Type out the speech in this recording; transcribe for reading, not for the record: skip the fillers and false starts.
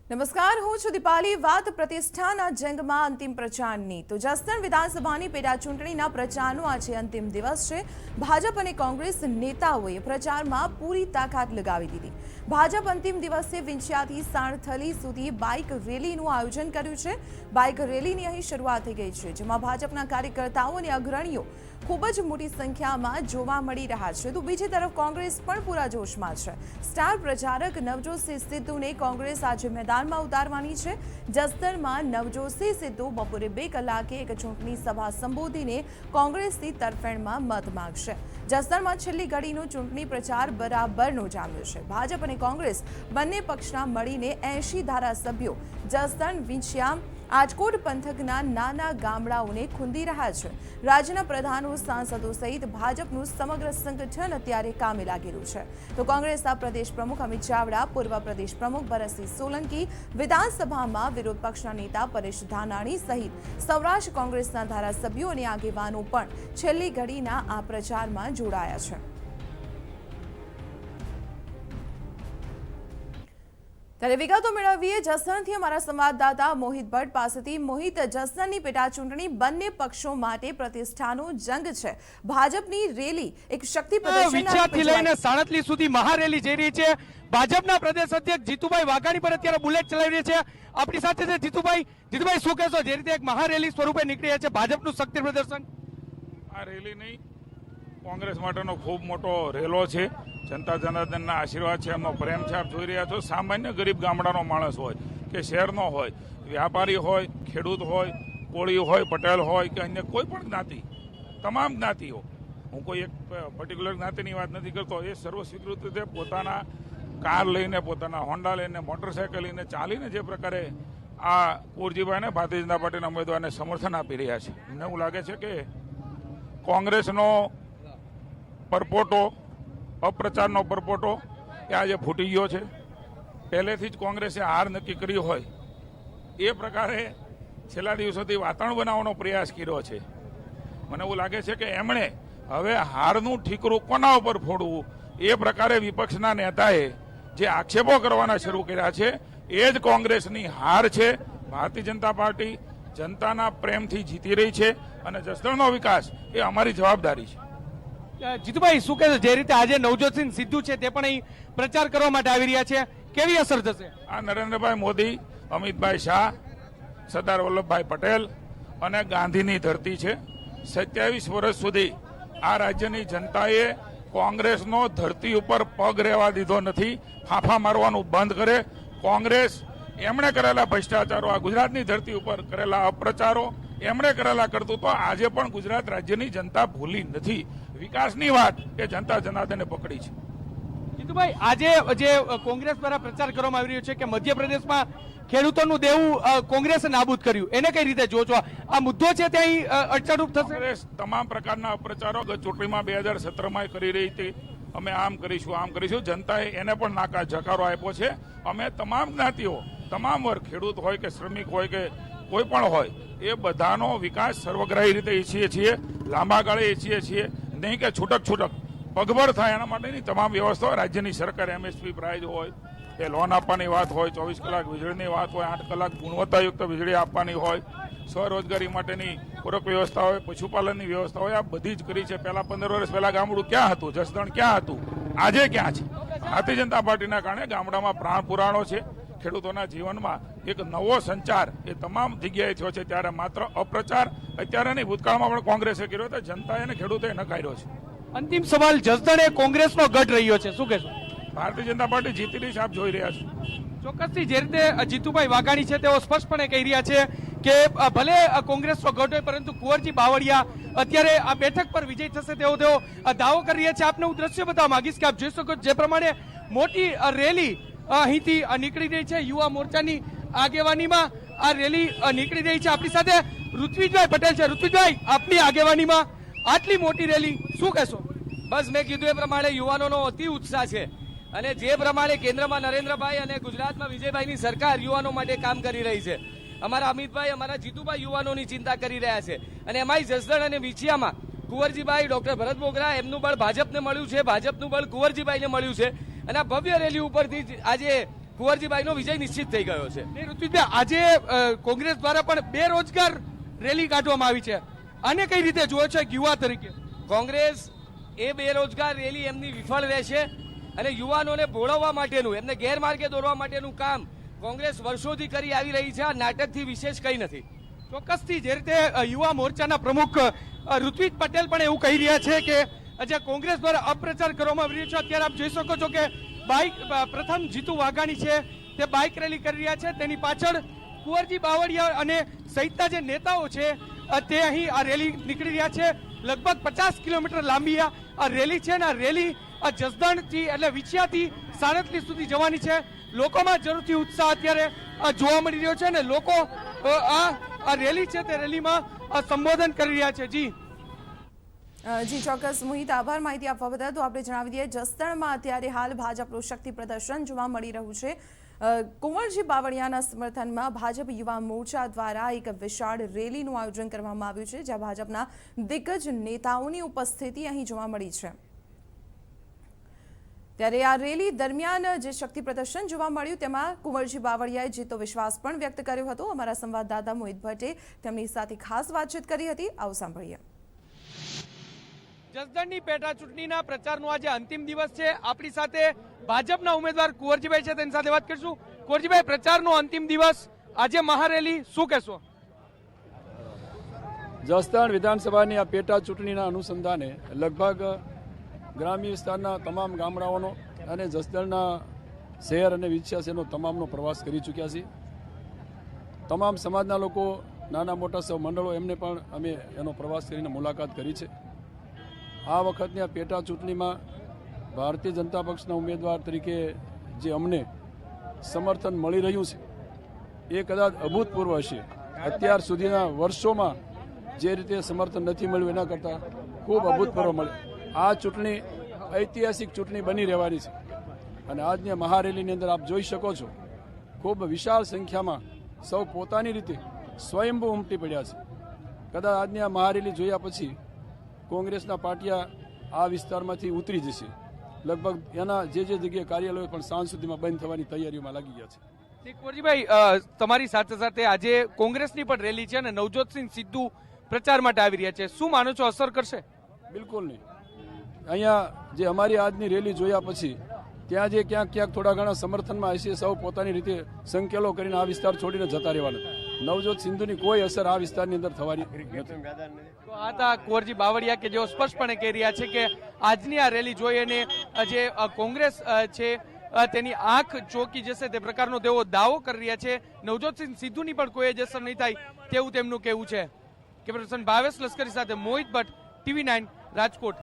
નમસ્કાર, હું છું દીપાલી। વાત પ્રતિષ્ઠાના જંગમાં અંતિમ પ્રચારની તો જસદણ વિધાનસભાની પેટા ચૂંટણીના પ્રચારનો આજે અંતિમ દિવસ છે। ભાજપ અને કોંગ્રેસ નેતાઓએ પ્રચારમાં પૂરી તાકાત લગાવી દીધી। ભાજપ અંતિમ દિવસે વિંછિયાથી સાણથલી સુધી બાઇક રેલીનું આયોજન કર્યું છે। બાઇક રેલીની અહીં શરૂઆત થઈ ગઈ છે, જેમાં ભાજપના કાર્યકર્તાઓ અને અગ્રણીઓ ખૂબ જ મોટી સંખ્યામાં જોવા મળી રહ્યા છે। તો બીજી તરફ કોંગ્રેસ પણ પૂરા જોશમાં છે। સ્ટાર પ્રચારક નવજોતસિંહ સિદ્ધુને કોંગ્રેસ આજે મેદાનમાં ઉતારવાની છે। જસદણમાં નવજોતસિંહ સિદ્ધુ બપોરે 2 કલાકે એક ચૂંટણી સભા સંબોધીને કોંગ્રેસની તરફેણમાં મત માંગશે। જસદણમાં છેલ્લી ઘડીનો ચૂંટણી પ્રચાર બરાબરનો જામ્યો છે। ભાજપ અને કોંગ્રેસ બંને પક્ષના મળીને 80 ધારાસભ્યો જસદણ, વિંછિયા, આજકોટ પંથકના નાના ગામડાઓને ખૂંદી રહ્યા છે। રાજ્યના પ્રધાનો, સાંસદો સહિત ભાજપનું સમગ્ર સંગઠન અત્યારે કામે લાગેલું છે। તો કોંગ્રેસના પ્રદેશ પ્રમુખ અમિત ચાવડા, પૂર્વ પ્રદેશ પ્રમુખ ભરતસિંહ સોલંકી, વિધાનસભામાં વિરોધ પક્ષના નેતા પરેશ ધાનાણી સહિત સૌરાષ્ટ્ર કોંગ્રેસના ધારાસભ્યો અને આગેવાનો પણ છેલ્લી ઘડીના આ પ્રચારમાં જોડાયા છે। ત્યારે વિગતો મેળવીએ જસદણથી અમારા સંવાદદાતા મોહિત ભટ્ટ પાસેથી। મોહિત, જસદણની પેટા ચૂંટણી બંને પક્ષો માટે પ્રતિષ્ઠાનો જંગ છે। ભાજપની રેલી એક શક્તિ પ્રદર્શનથી લઈને સાણથલી સુધી મહારેલી જઈ રહી છે। ભાજપના પ્રદેશ અધ્યક્ષ જીતુભાઈ વાઘાણી પર અત્યારે બુલેટ ચલાવી રહ્યા છે। આપણી સાથે છે જીતુભાઈ। જીતુભાઈ, શું કહેશો? જે રીતે એક મહારેલી સ્વરૂપે નીકળી છે ભાજપનું શક્તિ પ્રદર્શન? આ રેલી નહીં, કોંગ્રેસ માટેનો ખૂબ મોટો રેલો છે। જનતા જનાર્દનના આશીર્વાદ છે, એમનો પ્રેમ છે। આપ જોઈ રહ્યા છો, સામાન્ય ગરીબ ગામડાનો માણસ હોય કે શહેરનો હોય, વ્યાપારી હોય, ખેડૂત હોય, કોળી હોય, પટેલ હોય કે અન્ય કોઈ પણ જ્ઞાતિ, તમામ જ્ઞાતિઓ, હું કોઈ એક પર્ટિક્યુલર જ્ઞાતિની વાત નથી કરતો, એ સર્વ સ્વીકૃત રીતે પોતાના કાર લઈને, પોતાના હોન્ડા લઈને, મોટરસાયકલ લઈને, ચાલીને જે પ્રકારે આ કુંવરજીભાઈને, ભારતીય જનતા પાર્ટીના ઉમેદવારને સમર્થન આપી રહ્યા છે। મને એવું લાગે છે કે કોંગ્રેસનો પરપોટો, અપ્રચારનો પરપોટો એ આજે ફૂટી ગયો છે। પહેલેથી જ કોંગ્રેસે હાર નક્કી કરી હોય એ પ્રકારે છેલ્લા દિવસોથી વાતાવરણ બનાવવાનો પ્રયાસ કર્યો છે। મને એવું લાગે છે કે એમણે હવે હારનું ઠીકરું કોના ઉપર ફોડવું એ પ્રકારે વિપક્ષના નેતાએ જે આક્ષેપો કરવાના શરૂ કર્યા છે એ જ કોંગ્રેસની હાર છે। ભારતીય જનતા પાર્ટી જનતાના પ્રેમથી જીતી રહી છે અને જસદણનો વિકાસ એ અમારી જવાબદારી છે। જીતુભાઈ, શું કહેશો? જે રીતે આજે નવજોતસિંહ સિદ્ધુ છે તે પણ અહીં પ્રચાર કરવા માટે આવી રહ્યા છે, કેવી અસર થશે? આ નરેન્દ્રભાઈ મોદી, અમિતભાઈ શાહ, સરદાર વલ્લભભાઈ પટેલ અને ગાંધીની ધરતી છે। 27 વર્ષ સુધી આ રાજ્યની જનતાએ કોંગ્રેસનો ધરતી ઉપર પગ રહેવા દીધો નથી। ફાંફા મારવાનું બંધ કરે। કોંગ્રેસ એમણે કરેલા ભ્રષ્ટાચારો, આ ગુજરાતની ધરતી ઉપર કરેલા અપ્રચારો, એમણે કરેલા કરતૂતો આજે પણ ગુજરાત રાજ્યની જનતા ભૂલી નથી। વિકાસની વાત એ જનતા જનાર્દને પકડી છે। જીતુભાઈ, આજે જે કોંગ્રેસ દ્વારા પ્રચાર કરવામાં આવી રહ્યો છે કે મધ્યપ્રદેશમાં ખેડૂતોનું દેવું કોંગ્રેસે નાબૂદ કર્યું, એને કઈ રીતે જોજો? આ મુદ્દો છે તે અહીં અડચણરૂપ થશે? કોંગ્રેસ તમામ પ્રકારના અપ્રચારો ગત ચૂંટણીમાં 2017માં કરી રહી હતી। અમે આમ કરીશું, આમ કરીશું, જનતાએ એને પણ નાકા જકારો આપ્યો છે। અમે તમામ જ્ઞાતિઓ, તમામ વર્ગ, ખેડૂત હોય કે શ્રમિક હોય કે કોઈ પણ હોય, એ બધાનો વિકાસ સર્વગ્રાહી રીતે ઈચ્છીએ છીએ, લાંબા ગાળે ઈચ્છીએ છીએ, નહીં કે છૂટક છૂટક પગભર થાય એના માટેની તમામ વ્યવસ્થાઓ રાજ્યની સરકાર, MSP પ્રાઇઝ હોય કે લોન આપવાની વાત હોય, 24 કલાક વીજળીની વાત હોય, 8 કલાક ગુણવત્તાયુક્ત વીજળી આપવાની હોય, સ્વરોજગારી માટેની પૂરક વ્યવસ્થા હોય, પશુપાલનની વ્યવસ્થા હોય, આ બધી જ કરી છે। પહેલા 15 વર્ષ પહેલા ગામડું ક્યાં હતું? જસદણ ક્યાં હતું? આજે ક્યાં છે? ભારતીય જનતા પાર્ટીના કારણે ગામડામાં પ્રાણ પુરાણો છે। ખેડૂતોના જીવનમાં એક નવો સંચાર એ તમામ જગ્યાએ થયો છે। ત્યારે માત્ર અપ્રચાર અત્યારે નહીં, ભૂતકાળમાં પણ કોંગ્રેસે કર્યો હતો, જનતાએ અને ખેડૂતોએ નકાર્યો છે। અંતિમ સવાલ, જસદણ એ કોંગ્રેસનો ગઢ રહ્યો છે, શું કહેશો? ભારતીય જનતા પાર્ટી જીતી રહી છે, આપ જોઈ રહ્યા છો। ચોક્કસથી જે રીતે જીતુભાઈ વાઘાણી છે તેઓ સ્પષ્ટપણે કહી રહ્યા છે કે ભલે કોંગ્રેસનો ગઢ હોય પરંતુ કુંવરજી બાવળિયા અત્યારે આ બેઠક પર વિજય થશે તેવો તેઓ દાવો કરી રહ્યા છે। આપને હું દ્રશ્ય બતાવવા માંગીશ કે આપ જોઈ શકો જે પ્રમાણે મોટી રેલી અહીંથી નીકળી રહી છે। યુવા મોરચાની આગેવાનીમાં આ રેલી નીકળી રહી છે। આપણી સાથે ઋત્વિજભાઈ પટેલ છે। ઋત્વિજભાઈ, આપની આગેવાનીમાં આટલી મોટી રેલી, શું કહેશો? બસ મેં કીધું એ પ્રમાણે યુવાનોનો અતિ ઉત્સાહ છે અને જે પ્રમાણે કેન્દ્રમાં નરેન્દ્રભાઈ અને ગુજરાતમાં વિજયભાઈની સરકાર યુવાનો માટે કામ કરી રહી છે। અમારા અમિતભાઈ, અમારા જીતુભાઈ યુવાનોની ચિંતા કરી રહ્યા છે અને એમાંય જસદણ અને વિંછિયામાં કુંવરજીભાઈ, ડોક્ટર ભરત બોગરા, એમનું બળ ભાજપને મળ્યું છે, ભાજપનું બળ કુંવરજીભાઈને મળ્યું છે અને આ ભવ્ય રેલી ઉપરથી આજે કુંવરજીભાઈનો વિજય નિશ્ચિત થઈ ગયો છે. ને ઋત્વિકભાઈ, આજે કોંગ્રેસ દ્વારા પણ બેરોજગાર રેલી કાઢવામાં આવી છે, આને કઈ રીતે જુઓ છો એક યુવા તરીકે? કોંગ્રેસ એ બેરોજગાર રેલી એમની વિફળ રહેશે અને યુવાનોને ભોળવવા માટેનું, એમને ગેરમાર્ગે દોરવા માટેનું કામ કોંગ્રેસ વર્ષોથી કરી આવી રહી છે. આ નાટકથી વિશેષ કંઈ નથી. ચોક્કસથી જે રીતે યુવા મોરચાના પ્રમુખ ઋત્વિક પટેલ પણ એવું કહી રહ્યા છે કે જે કોંગ્રેસ દ્વારા અપપ્રચાર કરવામાં આવી રહ્યો છે, અત્યારે આપ જોઈ શકો છો કે બાઇક પ્રથમ જીતુ વાઘાણી છે તે બાઇક રેલી કરી રહ્યા છે, તેની પાછળ કુંવરજી બાવળિયા અને સહિતના જે નેતાઓ છે તે અહીં આ રેલી નીકળી રહ્યા છે. લગભગ 50 કિલોમીટર લાંબી આ રેલી છે ને આ રેલી જસદણથી એટલે વિછિયાથી સાણંદલી સુધી જવાની છે. લોકોમાં જરૂરથી ઉત્સાહ અત્યારે જોવા મળી રહ્યો છે ને લોકો આ રેલી છે તે રેલીમાં સંબોધન કરી રહ્યા છે. જી ચોક્કસ મોહિત, આભાર માહિતી આપવા બદલ. તો આપણે જણાવી દઈએ, જસદણમાં અત્યારે હાલ ભાજપનું શક્તિ પ્રદર્શન જોવા મળી રહ્યું છે. કુંવરજી બાવળિયાના સમર્થનમાં ભાજપ યુવા મોરચા દ્વારા એક વિશાળ રેલીનું આયોજન કરવામાં આવ્યું છે, જ્યાં ભાજપના દિગ્ગજ નેતાઓની ઉપસ્થિતિ અહીં જોવા મળી છે. ત્યારે આ રેલી દરમિયાન જે શક્તિ પ્રદર્શન જોવા મળ્યું તેમાં કુંવરજી બાવળિયાએ જીતો વિશ્વાસ પણ વ્યક્ત કર્યો હતો. અમારા સંવાદદાતા મોહિત ભટ્ટે તેમની સાથે ખાસ વાતચીત કરી હતી. આવો સાંભળીએ. જસદણની પેટા ચૂંટણીના પ્રચારનો આજે અંતિમ દિવસ છે. આપણી સાથે ભાજપના ઉમેદવાર કુંવરજીભાઈ છે, તેની સાથે વાત કરીશું. કુંવરજીભાઈ, પ્રચારનો અંતિમ દિવસ, આજે મહારેલી, શું કહેશો? જસદણ વિધાનસભાની આ પેટા ચૂંટણીના અનુસંધાને લગભગ ગ્રામ્ય વિસ્તારના તમામ ગામડાઓનો અને જસદણના શહેર અને વિછિયા શહેરનો તમામનો પ્રવાસ કરી ચૂક્યા છીએ. તમામ સમાજના લોકો, નાના મોટા સૌ મંડળો, એમને પણ અમે એનો પ્રવાસ કરીને મુલાકાત કરી છે. આ વખતની આ પેટા ચૂંટણીમાં ભારતીય જનતા પક્ષના ઉમેદવાર તરીકે જે અમને સમર્થન મળી રહ્યું છે એ કદાચ અભૂતપૂર્વ હશે. અત્યાર સુધીના વર્ષોમાં જે રીતે સમર્થન નથી મળ્યું એના કરતાં ખૂબ અભૂતપૂર્વ મળે. આ ચૂંટણી ઐતિહાસિક ચૂંટણી બની રહેવાની છે અને આજની મહારેલીની અંદર આપ જોઈ શકો છો ખૂબ વિશાળ સંખ્યામાં સૌ પોતાની રીતે સ્વયંભૂ ઉમટી પડ્યા છે. કદાચ આજની આ મહારેલી જોયા પછી કોંગ્રેસના પાટિયા આ વિસ્તારમાંથી ઉતરી જશે. લગભગ એના જે જગ્યાએ કાર્યાલયો પણ સાંજ સુધીમાં બંધ થવાની તૈયારીઓમાં લાગી ગયા છે. કુંવરજીભાઈ, તમારી સાથે સાથે આજે કોંગ્રેસની પણ રેલી છે અને નવજોતસિંહ સિદ્ધુ પ્રચાર માટે આવી રહ્યા છે, શું માનો છો, અસર કરશે? બિલકુલ નહીં. અહીંયા જે અમારી આજની રેલી જોયા પછી ત્યાં જે ક્યાંક થોડા ઘણા સમર્થનમાં હશે, સૌ પોતાની રીતે સંકેલો કરીને આ વિસ્તાર છોડીને જતા રહેવાના. નવજોત સિંધુની કોઈ અસર આ વિસ્તારની અંદર થવાની નથી. તો આ હતા કુંવરજી બાવળિયા કે જેઓ સ્પષ્ટપણે કહી રહ્યા છે કે આજની આ રેલી જોઈ અને જે કોંગ્રેસ છે તેની આંખ ચોંકી જશે તે પ્રકારનો તેઓ દાવો કરી રહ્યા છે. નવજોતસિંહ સિદ્ધુની પણ કોઈ જ અસર નહીં થાય તેવું તેમનું કહેવું છે. કેમેરા પર્સન ભાવેશ લશ્કરી સાથે મોહિત ભટ્ટ, TV9 રાજકોટ.